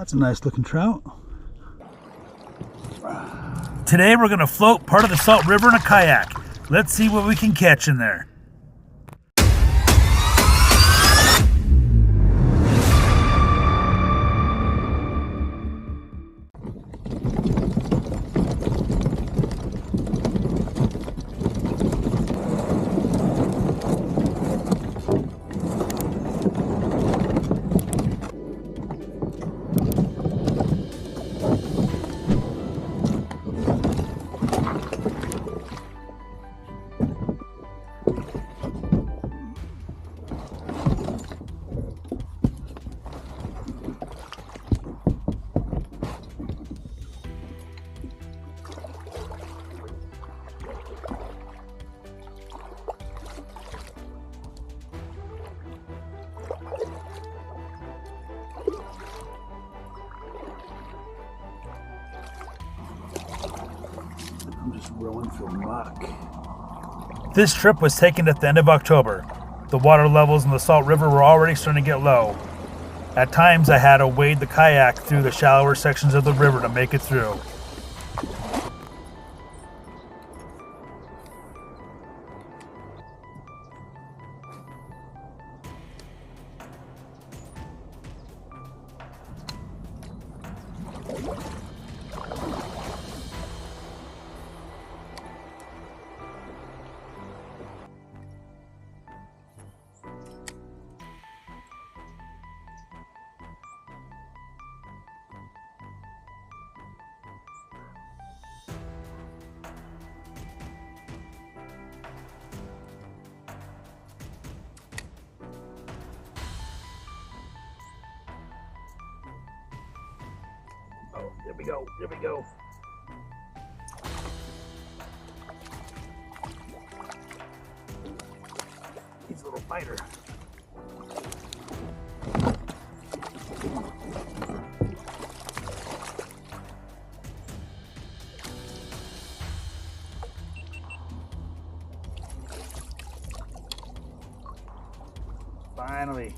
That's a nice looking trout. Today we're going to float part of the Salt River in a kayak. Let's see what we can catch in there. I'm just rolling through muck. This trip was taken at the end of October. The water levels in the Salt River were already starting to get low. At times I had to wade the kayak through the shallower sections of the river to make it through. Oh, there we go, there we go. He's a little fighter. Finally.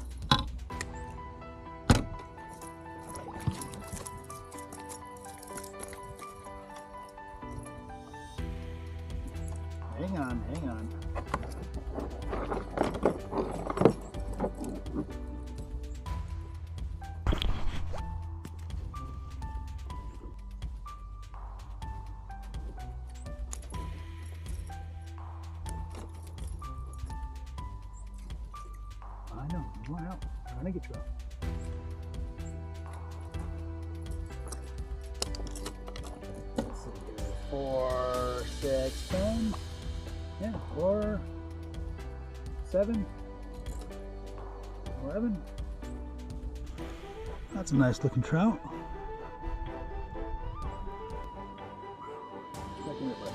Hang on, hang on. I know, you want out. I'm trying to get you out. Let's see here. 4, 6, 10. Yeah, 4, 7, 11. That's a nice looking trout. Checking it right.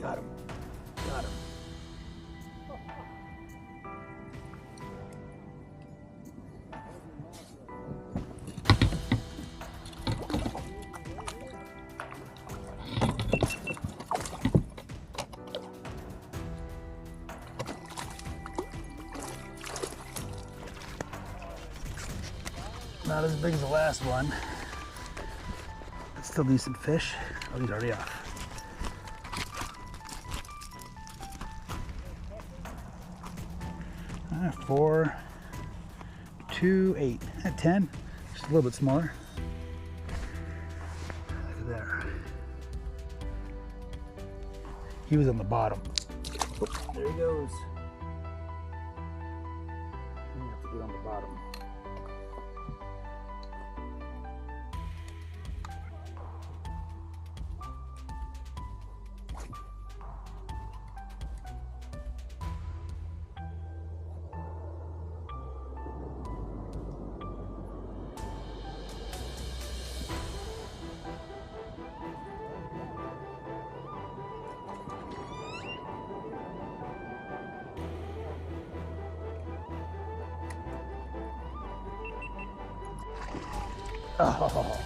Got him. Got him. Not as big as the last one. But still decent fish. Oh, he's already off. 4, 2, 8, 10, just a little bit smaller. Look at there. He was on the bottom. Oh, there he goes. You have to get on the bottom. Oh.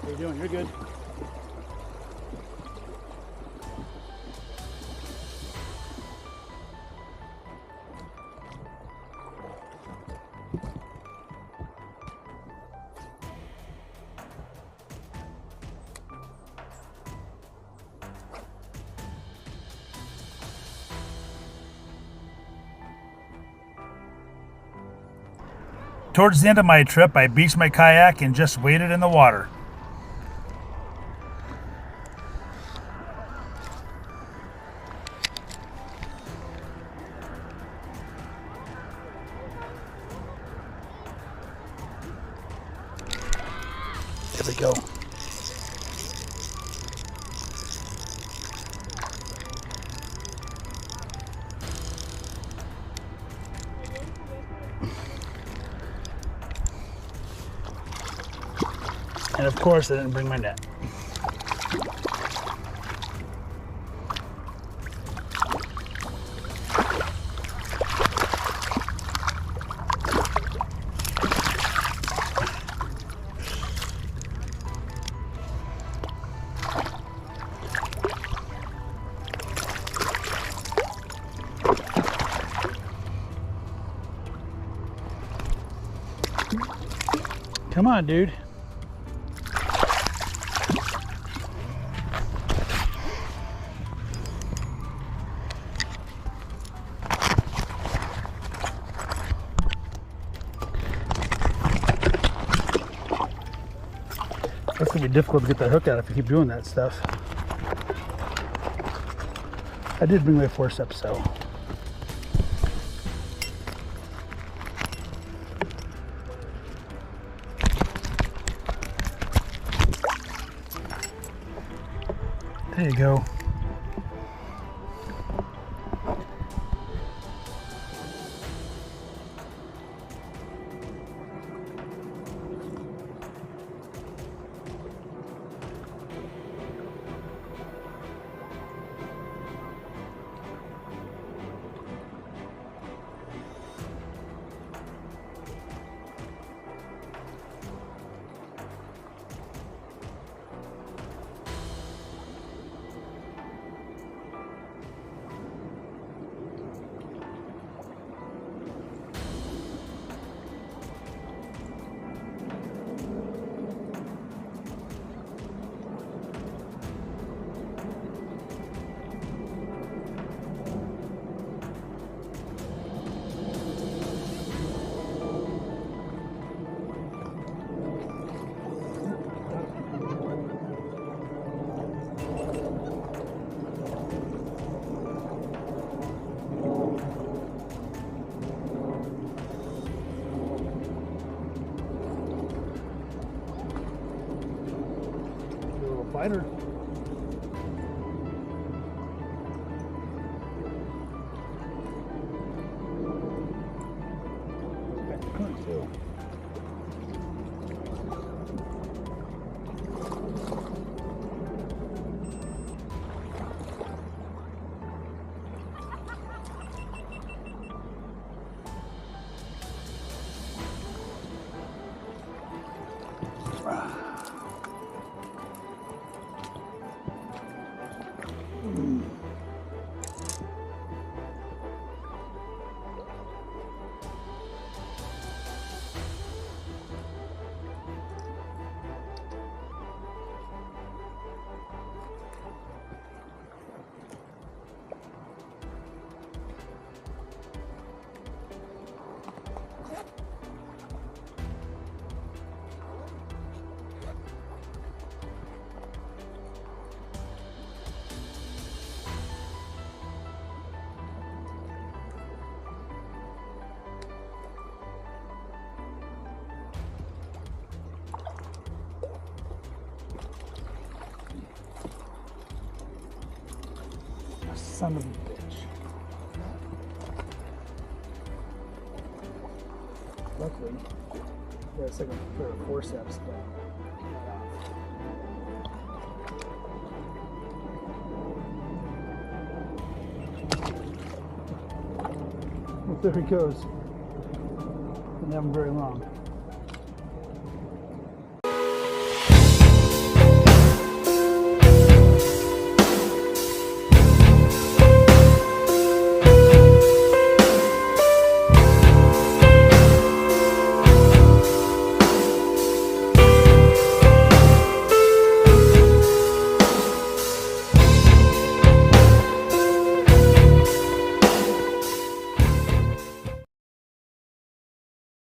How you doing? You're good. Towards the end of my trip, I beached my kayak and just waded in the water. There we go. And of course, I didn't bring my net. Come on, dude. That's gonna be difficult to get that hook out if you keep doing that stuff. I did bring my forceps, so. There you go. Fighter. Son of a bitch. Luckily, it's like a forceps, but well, there he goes. Didn't have him very long.